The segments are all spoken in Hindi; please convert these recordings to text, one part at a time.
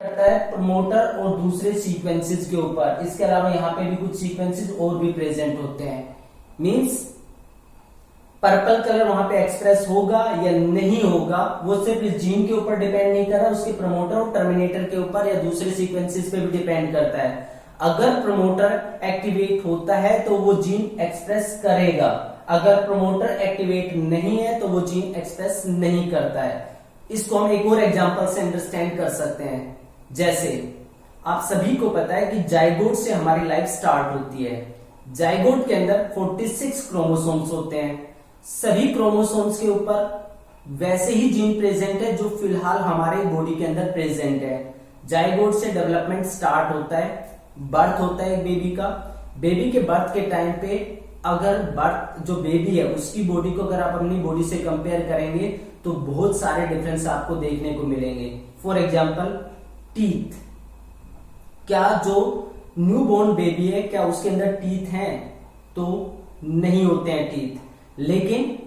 करता है प्रमोटर और दूसरे सीक्वेंसेस के ऊपर। इसके अलावा यहाँ पे भी कुछ सीक्वेंसेस और भी प्रेजेंट होते हैं। मींस पर्पल कलर वहां पे एक्सप्रेस होगा या नहीं होगा वो सिर्फ इस जीन के ऊपर डिपेंड नहीं कर रहा, उसके प्रमोटर और टर्मिनेटर के ऊपर या दूसरे सीक्वेंसेस पे भी डिपेंड करता है। अगर प्रमोटर एक्टिवेट होता है तो वो जीन एक्सप्रेस करेगा, अगर प्रमोटर एक्टिवेट नहीं है तो वो जीन एक्सप्रेस नहीं करता है। इसको हम एक और एग्जांपल से अंडरस्टैंड कर सकते हैं। जैसे आप सभी को पता है कि जाइगोट से हमारी लाइफ स्टार्ट होती है। जाइगोट के अंदर 46 क्रोमोसोम्स होते हैं। सभी क्रोमोसोम्स के ऊपर वैसे ही जीन प्रेजेंट है जो फिलहाल हमारे बॉडी के अंदर प्रेजेंट है। जाइगोट से डेवलपमेंट स्टार्ट होता है, बर्थ होता है बेबी का। बेबी के बर्थ के टाइम पे अगर बर्थ जो बेबी है उसकी बॉडी को अगर आप अपनी बॉडी से कंपेयर करेंगे तो बहुत सारे डिफरेंस आपको देखने को मिलेंगे। फॉर एग्जाम्पल टीथ, क्या जो न्यू बोर्न बेबी है क्या उसके अंदर टीथ हैं? तो नहीं होते हैं टीथ। लेकिन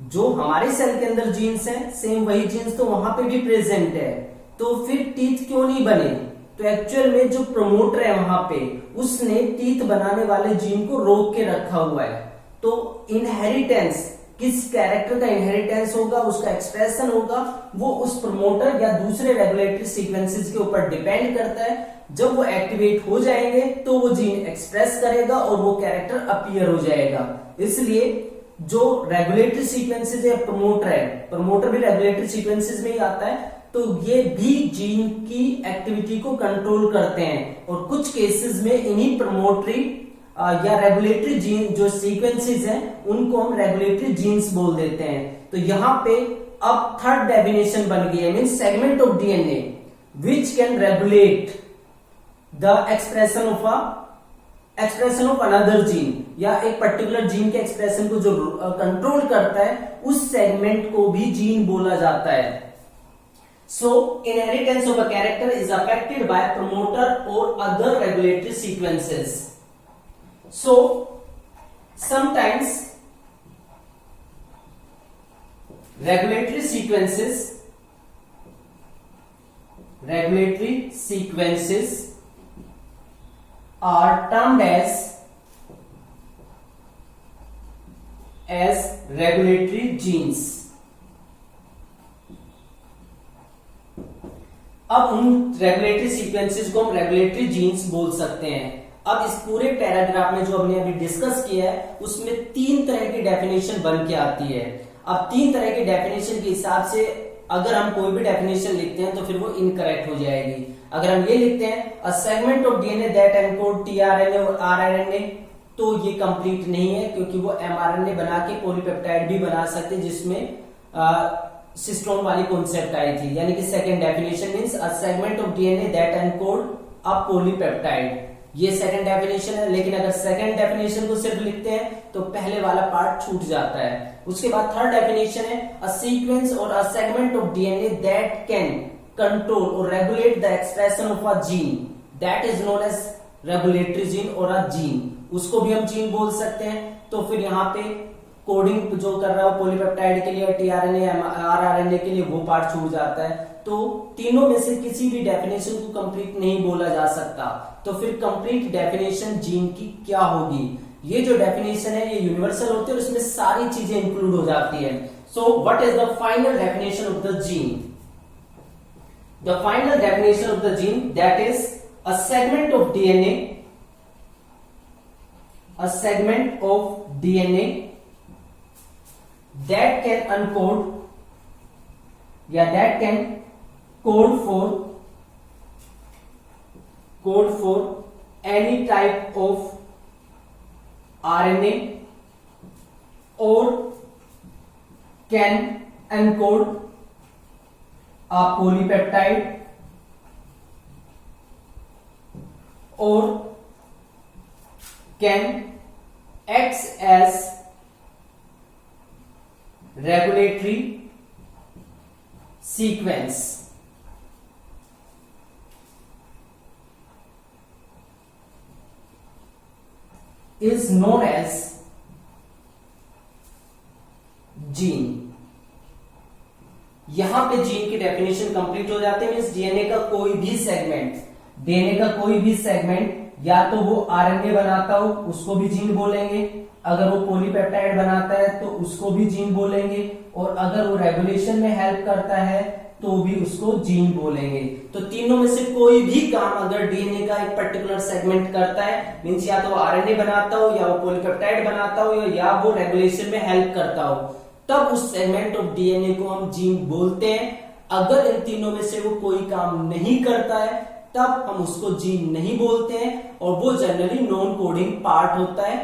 जो हमारे सेल के अंदर जीन्स हैं सेम वही जीन्स तो वहां पे भी प्रेजेंट है, तो फिर टीथ क्यों नहीं बने? तो एक्चुअल में जो प्रमोटर है वहां पे उसने टीथ बनाने वाले जीन को रोक के रखा हुआ है। तो इनहेरिटेंस, किस कैरेक्टर का इनहेरिटेंस होगा, उसका एक्सप्रेशन होगा, वो उस प्रमोटर या दूसरे रेगुलेटरी सीक्वेंसेस के ऊपर डिपेंड करता है। जब वो एक्टिवेट हो जाएंगे तो वो जीन एक्सप्रेस करेगा और वो कैरेक्टर अपीयर हो जाएगा। इसलिए जो रेगुलेटरी सीक्वेंसेस है प्रमोटर भी रेगुलेटरी सीक्वेंसेस में ही आता है, तो ये भी जीन की एक्टिविटी को कंट्रोल करते हैं। और कुछ केसेस में इन्हीं प्रमोटरी या रेगुलेटरी जीन जो सीक्वेंसेस हैं उनको हम रेगुलेटरी जीन्स बोल देते हैं। तो यहां पे अब थर्ड डेफिनेशन बन गई है, means segment of DNA which can regulate the expression of another gene, या एक पर्टिकुलर जीन के एक्सप्रेशन को जो कंट्रोल करता है उस सेगमेंट को भी जीन बोला जाता है। So, inheritance of a character is affected by promoter or other regulatory sequences. So, sometimes regulatory sequences are termed as regulatory genes. अब उन रेगुलेटरी सीक्वेंसेस को हम रेगुलेटरी जीन्स बोल सकते हैं। अब इस पूरे पैराग्राफ में जो हमने अभी डिस्कस किया है उसमें 3 तरह की डेफिनेशन बन के आती है। अब 3 तरह की डेफिनेशन के हिसाब से अगर हम कोई भी डेफिनेशन लिखते हैं तो फिर वो इनकरेक्ट हो जाएगी। अगर हम ये लिखते हैं अ segment of DNA that encode tRNA और आरआरएनए, तो ये कंप्लीट नहीं है क्योंकि वो एमआरएनए बना के पॉलीपेप्टाइड भी बना सकते जिसमें सिस्टोन वाली कॉन्सेप्ट आई थी। यानी कि second definition means a segment of DNA that encode a polypeptide, ये सेकंड डेफिनेशन है। लेकिन अगर सेकंड डेफिनेशन को सिर्फ लिखते हैं तो पहले वाला पार्ट छूट जाता है। उसके बाद थर्ड डेफिनेशन है अ सीक्वेंस और a segment of DNA that can control और regulate the expression of a gene that is known as regulatory gene और अ जीन, उसको भी हम जीन बोल सकते हैं। तो फिर यहाँ पे कोडिंग जो कर रहा है पॉलीपेप्टाइड के लिए और टीआरएनए आरआरएनए के लिए वो पार्ट छूट जाता है। तो तीनों में से किसी भी डेफिनेशन को कंप्लीट नहीं बोला जा सकता। तो फिर कंप्लीट डेफिनेशन जीन की क्या होगी? ये जो डेफिनेशन है ये यूनिवर्सल होती है और इसमें सारी चीजें इंक्लूड हो जाती है। So what is the final definition of the gene? The final definition of the gene that is a segment of DNA that can encode या that can code for any type of RNA or can encode a polypeptide or can act as regulatory sequence। is known as gene। यहां पे जीन की डेफिनेशन रेगुलेशन कंप्लीट हो जाते हैं, मींस डीएनए का कोई भी सेगमेंट या तो वो आरएनए बनाता हो उसको भी जीन बोलेंगे, अगर वो पॉलीपेप्टाइड बनाता है तो उसको भी जीन बोलेंगे, और अगर वो रेगुलेशन में हेल्प करता है तो भी उसको जीन बोलेंगे। तो तीनों में से कोई भी काम अगर डीएनए का एक पर्टिकुलर सेगमेंट करता है, मींस या तो आरएनए बनाता हो या वो पॉलीपेप्टाइड बनाता हो या वो रेगुलेशन में हेल्प करता हो, तब उस सेगमेंट ऑफ डीएनए को हम जीन बोलते हैं। अगर इन तीनों में से वो कोई काम नहीं करता है तब हम उसको जीन नहीं बोलते हैं, और वो जनरली नॉन कोडिंग पार्ट होता है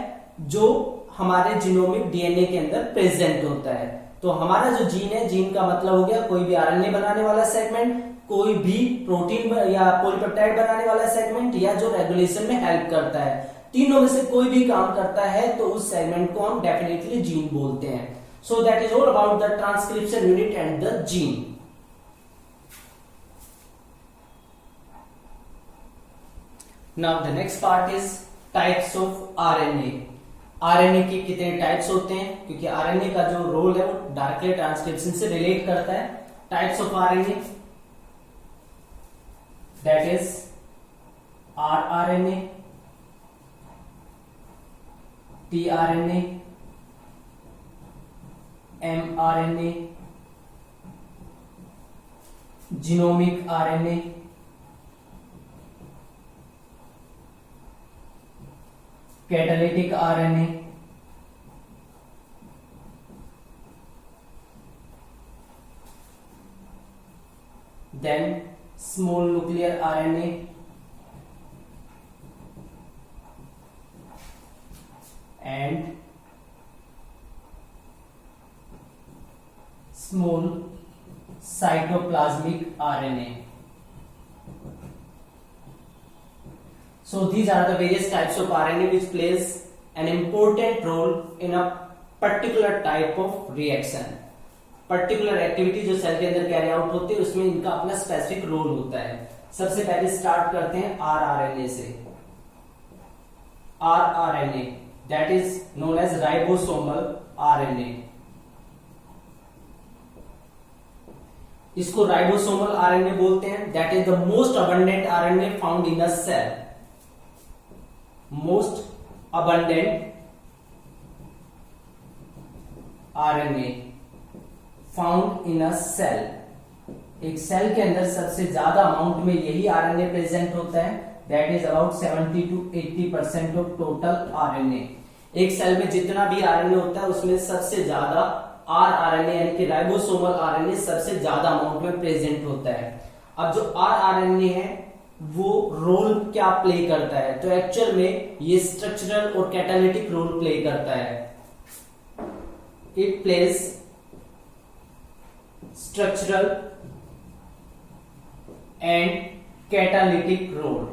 जो हमारे जीनोमिक डीएनए के अंदर प्रेजेंट होता है। तो हमारा जो जीन है, जीन का मतलब हो गया कोई भी आरएनए बनाने वाला सेगमेंट, कोई भी प्रोटीन या पॉलीपेप्टाइड बनाने वाला सेगमेंट, या जो रेगुलेशन में हेल्प करता है। तीनों में से कोई भी काम करता है तो उस सेगमेंट को हम डेफिनेटली जीन बोलते हैं। So that is all about the transcription unit and the gene. Now the next part is types of RNA. RNA के कितने टाइप्स होते हैं, क्योंकि आरएनए का जो रोल है वो डायरेक्टली ट्रांसक्रिप्शन से रिलेट करता है। Types of RNA, that is rRNA, tRNA, mRNA, genomic RNA, catalytic RNA, then small nuclear RNA, and small cytoplasmic RNA. So these are the various types of RNA which plays an important role in a particular type of reaction. Particular activity जो सेल के अंदर कैरी आउट होती है उसमें इनका अपना स्पेसिफिक रोल होता है. सबसे पहले स्टार्ट करते हैं आरआरएनए से. RRNA that is known as ribosomal RNA. इसको राइबोसोमल आरएनए बोलते हैं. That is the most abundant RNA found in a cell. Most abundant RNA found in a cell. एक सेल के अंदर सबसे ज्यादा अमाउंट में यही आरएनए प्रेजेंट होता है. That is about 70 to 80% of total RNA. एक सेल में जितना भी आरएनए होता है उसमें सबसे ज्यादा आरआरएनए यानी कि राइबोसोमल आरएनए सबसे ज्यादा अमाउंट में प्रेजेंट होता है. अब जो आरआरएनए है वो रोल क्या प्ले करता है, तो एक्चुअल में ये स्ट्रक्चरल और कैटालिटिक रोल प्ले करता है. It plays structural and catalytic role.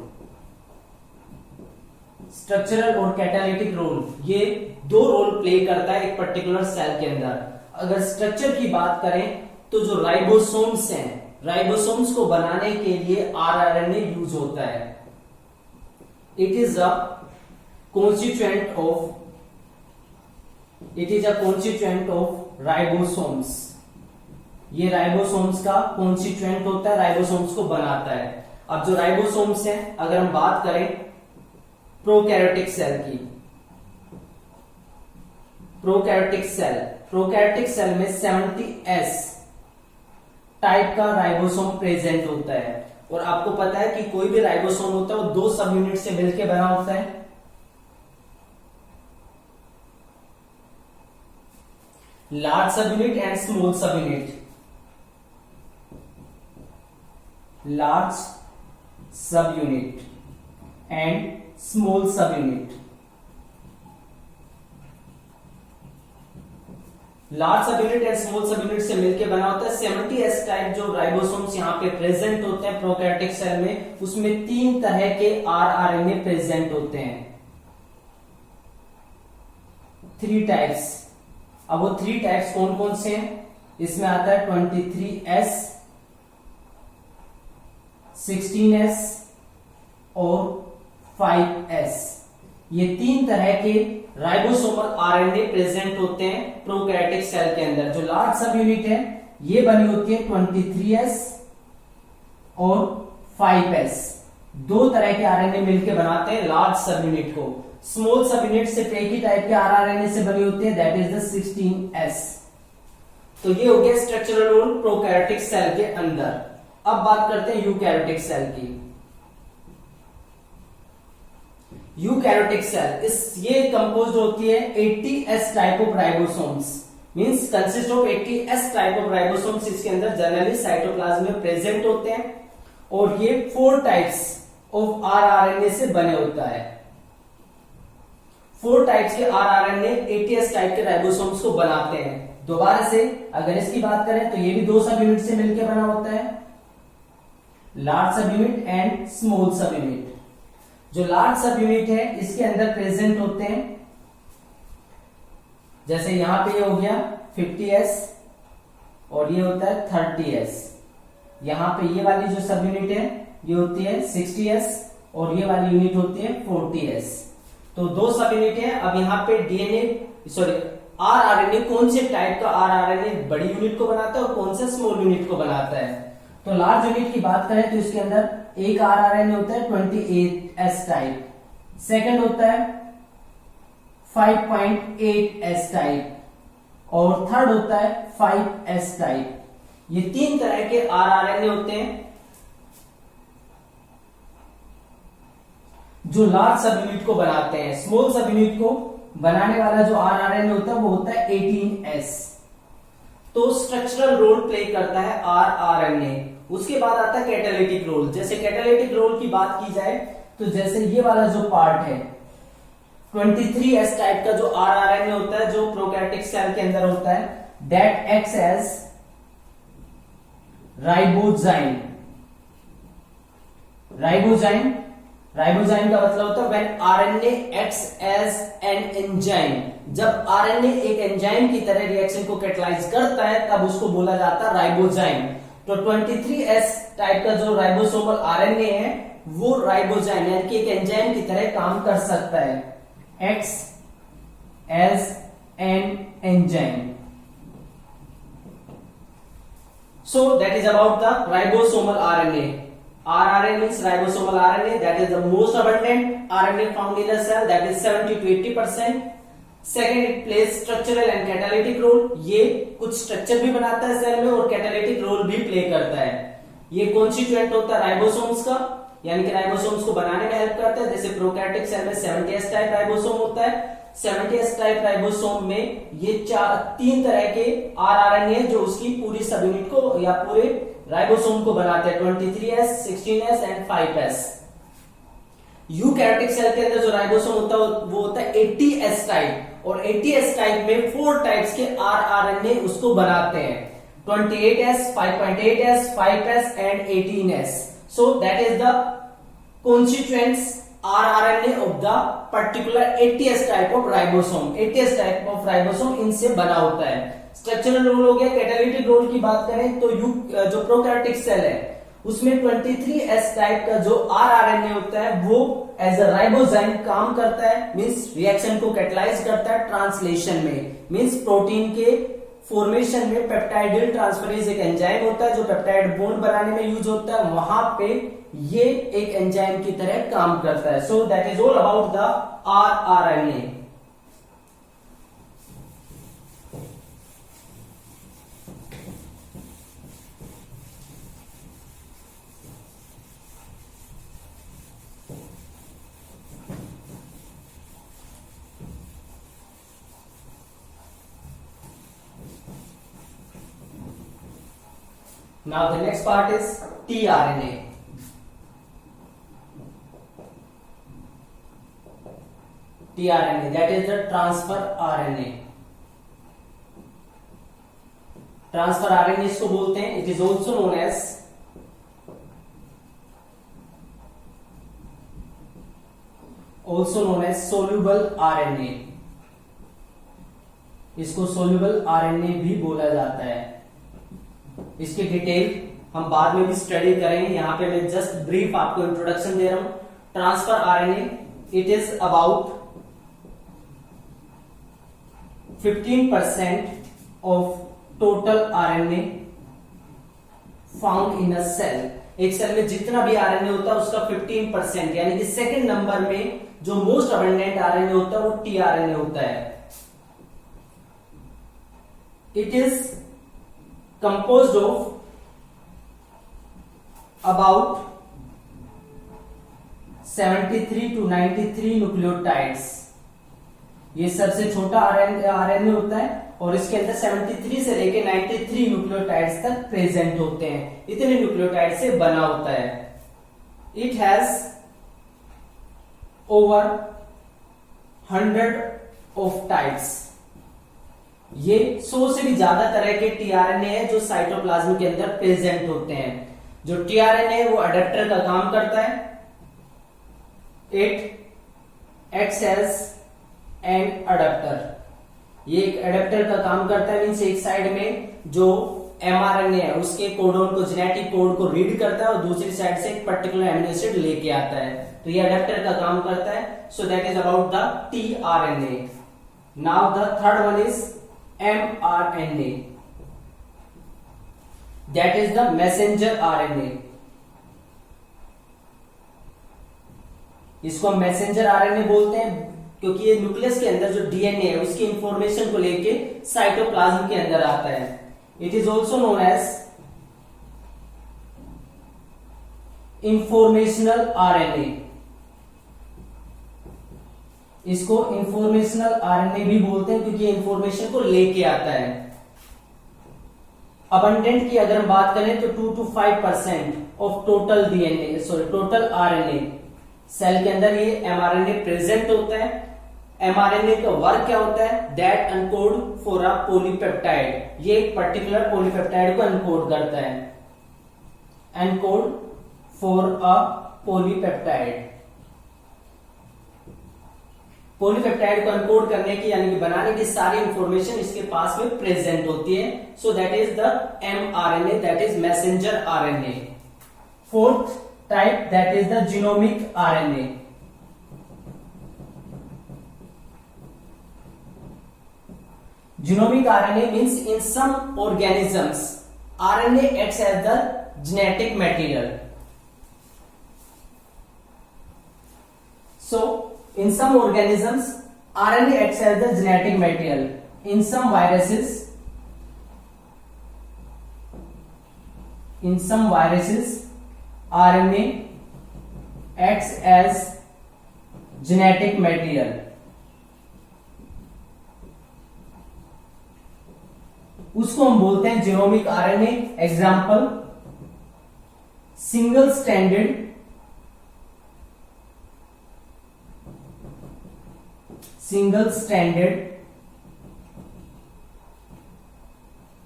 Structural और कैटालिटिक रोल ये दो रोल प्ले करता है एक पर्टिकुलर सेल के अंदर. अगर स्ट्रक्चर की बात करें तो जो राइबोसोम्स हैं, राइबोसोम्स को बनाने के लिए आरआरएनए यूज होता है. It is a constituent of ribosomes. ये राइबोसोम्स का कॉन्स्टिट्यूएंट होता है, राइबोसोम्स को बनाता है. अब जो राइबोसोम्स हैं, अगर हम बात करें प्रोकैरियोटिक सेल की, प्रोकैरियोटिक सेल में 70S टाइप का राइबोसोम प्रेजेंट होता है. और आपको पता है कि कोई भी राइबोसोम होता है वो दो सब यूनिट से मिलकर बना होता है. लार्ज सब यूनिट एंड स्मॉल सब यूनिट. लार्ज सब यूनिट एंड स्मॉल सब यूनिट. लार्ज सब यूनिट एंड स्मॉल सब यूनिट से मिलकर बना होता है. 70S टाइप जो राइबोसोम्स यहाँ पे प्रेजेंट होते हैं प्रोकैरियोटिक सेल में, उसमें 3 तरह के आरआरएनए प्रेजेंट होते हैं. 3 टाइप्स. अब वो 3 टाइप्स कौन कौन से हैं? इसमें आता है 23S, 16S और 5S. ये 3 तरह के राइबोसोमल आरएनए प्रेजेंट होते हैं प्रोकैरियोटिक सेल के अंदर. जो लार्ज सब यूनिट है ये बनी होती है 23S, और 5s, दो तरह के आरएनए मिलकर बनाते हैं लार्ज सब यूनिट को। स्मॉल सब यूनिट सिर्फ एक ही टाइप के आरआरएनए से बनी होती है, दैट इज द 16s। तो ये हो गया स्ट्रक्चरल रोल प्रोकैरियोटिक सेल के अंदर। अब बात करते हैं यूकैरियोटिक सेल की। यूकैरियोटिक सेल ये कंपोज होती है 80s type of ribosomes, means consist of 80s type of ribosomes. इसके अंदर जनरली साइटोप्लाज्म में प्रेजेंट होते हैं और ये 4 टाइप्स ऑफ आरआरएनए से बने होता है। 4 टाइप्स के आरआरएनए 80s टाइप के राइबोसोम्स को बनाते हैं। दोबारा से अगर इसकी बात करें तो ये भी 2 सब यूनिट से मिलकर बना होता है, लार्ज सब यूनिट एंड स्मॉल सब यूनिट। जो लार्ज सब यूनिट है इसके अंदर प्रेजेंट होते हैं, जैसे यहां पे ये हो गया 50s और ये होता है 30s। यहां पे ये वाली जो सब यूनिट है ये होती है 60s और ये वाली यूनिट होती है 40s। तो 2 सब यूनिट है। अब यहाँ पे आरआरएनए कौन से टाइप का आरआरएनए बड़ी यूनिट को बनाता है और कौन सा स्मॉल यूनिट को बनाता है। तो लार्ज यूनिट की बात करें तो इसके अंदर एक आरआरएनए होता है 28s टाइप, सेकंड होता है 5.8s टाइप और थर्ड होता है 5s टाइप। ये 3 तरह के आरआरएनए होते हैं जो लार्ज सब यूनिट को बनाते हैं। स्मॉल सब यूनिट को बनाने वाला जो आरआरएनए होता है वो होता है 18s। तो स्ट्रक्चरल रोल प्ले करता है आरआरएनए। उसके बाद आता है कैटालिटिक रोल। जैसे कैटालिटिक रोल की बात की जाए तो जैसे ये वाला जो पार्ट है 23s टाइप का जो आरआरएनए होता है जो प्रोकैरियोटिक सेल के अंदर होता है, that acts as ribozyme. Ribozyme का मतलब होता है when RNA acts as an enzyme. जब आरएनए एक एंजाइम की तरह रिएक्शन को कैटलाइज करता है तब उसको बोला जाता है राइबोजाइम। तो 23s टाइप का जो राइबोसोमल आरएनए है वो राइबोजाइम यानी कि एक एंजाइम की तरह काम कर सकता है, acts as an enzyme. So that is about the ribosomal RNA. RRNA means ribosomal RNA, that is the most abundant RNA found in a cell, that is 70 to 80%. Second, it plays structural and catalytic role. ये कुछ स्ट्रक्चर भी बनाता है सेल में और कैटालिटिक रोल भी प्ले करता है। ये कॉन्स्टिट्यूएंट होता है राइबोसोम्स का, यानी कि राइबोसोम्स को बनाने में हेल्प करता है। जैसे प्रोकैरियोटिक सेल में 70s टाइप राइबोसोम होता है। 70s टाइप राइबोसोम में ये 3 तरह के आरआरएनए जो उसकी पूरी सब यूनिट को या पूरे राइबोसोम को बनाते हैं, 23s, 16s and 5s। Eukaryotic cell के अंदर जो राइबोसोम होता है वो होता है 80s टाइप और 80s टाइप में 4 टाइप्स के आरआरएनए उसको बनाते हैं, 28s, 5.8s, 5s and 18s। So that is the constituents RRNA of the particular 80s type of ribosome। 80s type of ribosome इनसे बना होता है। स्ट्रक्चरल रोल हो गया। कैटालिटिक रोल की बात करें तो जो प्रोकैरियोटिक सेल है उसमें 23s टाइप का जो आरआरएनए होता है वो एज अ राइबोजाइम काम करता है, मींस रिएक्शन को कैटलाइज करता है ट्रांसलेशन में, मींस प्रोटीन के फॉर्मेशन में। पेप्टाइडिल ट्रांसफरेज एक एंजाइम होता है जो पेप्टाइड बॉन्ड बनाने में यूज होता है, वहां पे ये एक एंजाइम की तरह काम करता है। So that is all about the rRNA. Now the next part is tRNA. tRNA, that is the transfer RNA. Transfer RNA इसको बोलते हैं। It is also known as soluble RNA. इसको सोल्यूबल आरएनए भी बोला जाता है। इसकी डिटेल हम बाद में भी स्टडी करेंगे, यहां पे मैं जस्ट ब्रीफ आपको इंट्रोडक्शन दे रहा हूं। Transfer RNA, it is about 15% of total RNA found in a cell. एक सेल में जितना भी आरएनए होता है उसका 15%, यानी कि सेकंड नंबर में जो मोस्ट अबंडेंट आरएनए होता है वो टीआरएनए होता है। It is composed of about 73 to 93 nucleotides. ये सबसे छोटा आरएनए होता है और इसके अंदर 73 से लेके 93 न्यूक्लियोटाइड्स तक प्रेजेंट होते हैं। इतने न्यूक्लियोटाइड से बना होता है। It has over 100 of types. ये 100 से भी ज्यादा तरह के टीआरएनए है जो साइटोप्लाज्म के अंदर प्रेजेंट होते हैं। जो टीआरएनए है वो अडेप्टर का काम करता है। It acts as an adapter. ये एक अडेप्टर का काम करता है, मीन्स एक साइड में जो एमआरएनए है उसके कोडोन को, जेनेटिक कोड को रीड करता है और दूसरी साइड से एक पर्टिकुलर एमिनो एसिड लेके आता है। तो ये अडेप्टर का काम करता है। So that is about the tRNA. Now the third one is mRNA, that is the messenger RNA. इसको हम मैसेंजर आरएनए बोलते हैं क्योंकि ये न्यूक्लियस के अंदर जो डीएनए है उसकी इंफॉर्मेशन को लेके साइटोप्लाज्म के अंदर आता है। It is also known as informational RNA. इसको इंफॉर्मेशनल आरएनए भी बोलते हैं क्योंकि इंफॉर्मेशन को लेके आता है। अबंडेंट की अगर हम बात करें तो 2 to 5% of total DNA, sorry total RNA. Cell के अंदर ये एमआरएनए प्रेजेंट होता है। एमआरएनए का वर्क क्या होता है? That encode for a polypeptide. ये एक पर्टिकुलर पॉलीपेप्टाइड को अनकोड करता है। Encode for a polypeptide. Polypeptide को अनकोड करने की यानी कि बनाने की सारी इंफॉर्मेशन इसके पास में प्रेजेंट होती है। So that is the mRNA, that is messenger RNA. Fourth type, that is the genomic RNA. Genomic RNA means in some organisms RNA acts as the genetic material. So in some organisms RNA acts as the genetic material. In some viruses RNA acts as genetic material. उसको हम बोलते हैं genomic RNA. Example single standard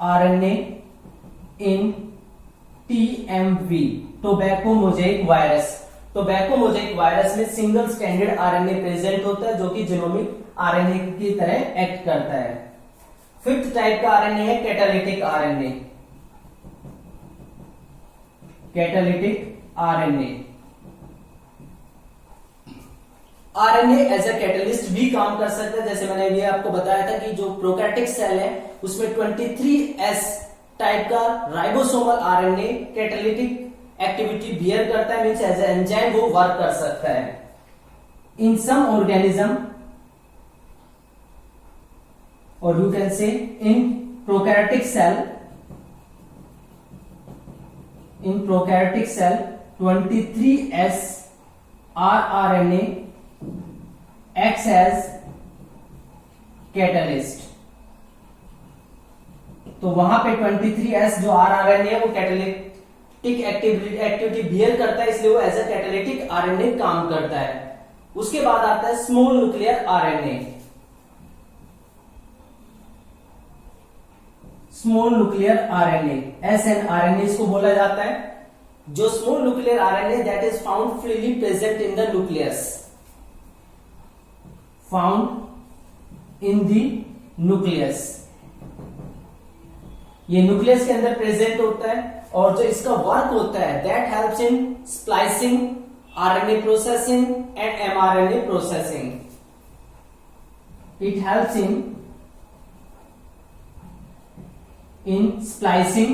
RNA in TMV, tobacco mosaic virus. Tobacco mosaic virus में सिंगल स्टैंडर्ड आरएनए प्रेजेंट होता है जो कि जेनोमिक आरएनए की तरह एक्ट करता है। फिफ्थ टाइप का आरएनए है catalytic RNA. Catalytic RNA as a catalyst भी काम कर सकता है। जैसे मैंने अभी आपको बताया था कि जो प्रोकैरियोटिक सेल है उसमें 23S टाइप का ribosomal RNA catalytic activity bear करता है, मींस एज एंजाइम वो वर्क कर सकता है। इन सम ऑर्गेनिज्म और you can say in prokaryotic cell 23S rRNA acts as catalyst. तो वहां पे 23S जो rRNA है वो कैटालिटिक एक्टिविटी बियर करता है, इसलिए वो एज अ कैटालिटिक आरएनए काम करता है। उसके बाद आता है small nuclear RNA. Small nuclear RNA SNRNA इसको बोला जाता है। जो small nuclear RNA that is found freely present in the nucleus, found in the nucleus. ये न्यूक्लियस के अंदर प्रेजेंट होता है और जो इसका वर्क होता है that helps in splicing, RNA processing and mRNA processing. It helps in splicing,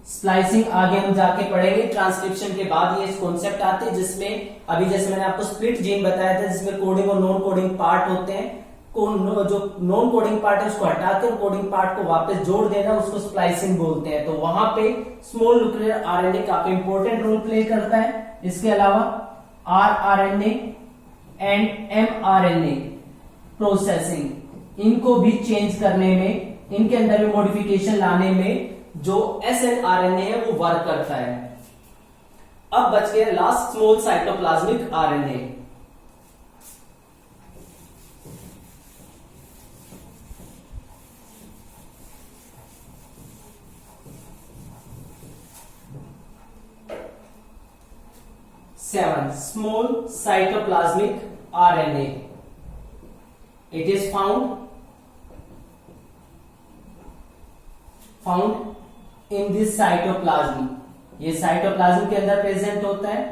splicing आगे हम जाके पढ़ेंगे, ट्रांसक्रिप्शन के बाद ये कॉन्सेप्ट आते हैं, जिसमें अभी जैसे मैंने आपको स्प्लिट जीन बताया था जिसमें कोडिंग और नॉन कोडिंग पार्ट होते हैं, जो नॉन कोडिंग पार्ट है उसको हटाकर कोडिंग पार्ट को वापस जोड़ देना, उसको स्प्लाइसिंग बोलते हैं। तो वहां पे स्मॉल न्यूक्लियर आरएनए काफी इंपॉर्टेंट रोल प्ले करता है। इसके अलावा आरआरएनए एंड एमआरएनए प्रोसेसिंग, इनको भी चेंज करने में, इनके अंदर भी मॉडिफिकेशन लाने में जो एसएनआरएनए है वो वर्क करता है। अब बच गया last small cytoplasmic RNA. Seven, small cytoplasmic RNA. It is found in this cytoplasm. ये साइटोप्लाज्म के अंदर प्रेजेंट होता है।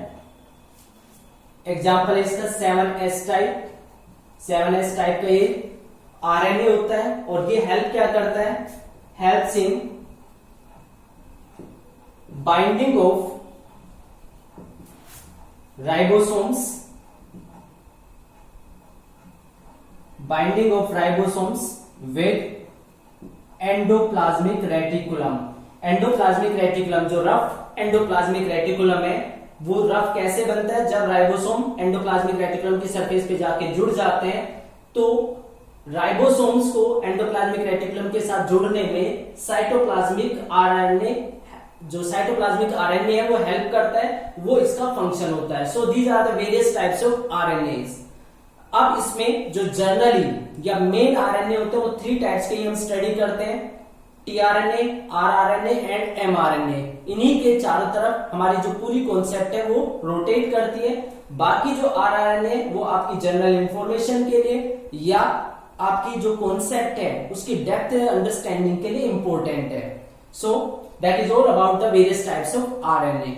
एग्जाम्पल है इसका 7S टाइप। 7S टाइप का ये आरएनए होता है और ये हेल्प क्या करता है? Helps in binding of ribosomes with endoplasmic reticulum. Endoplasmic reticulum, जो रफ एंडोप्लाज्मिक रेटिकुलम है, वो रफ कैसे बनता है? जब राइबोसोम एंडोप्लाज्मिक रेटिकुलम की सरफेस पे जाके जुड़ जाते हैं तो राइबोसोम्स को एंडोप्लाज्मिक रेटिकुलम के साथ जुड़ने में साइटोप्लाज्मिक आरएनए, जो साइटोप्लाज्मिक आरएनए है वो हेल्प करता है, वो इसका फंक्शन होता है। So these are the various types of RNAs. अब इसमें जो जनरली या मेन आरएनए होते हैं वो 3 टाइप्स के हम स्टडी करते हैं, टीआरएनए, आरआरएनए एंड एमआरएनए। इन्हीं के चारों तरफ हमारी जो पूरी कॉन्सेप्ट है वो रोटेट करती है। बाकी जो आरआरएनए वो आपकी जनरल इंफॉर्मेशन के लिए या आपकी जो कॉन्सेप्ट है उसकी डेप्थ अंडरस्टैंडिंग के लिए इंपॉर्टेंट है। सो that is all about the various types of RNA.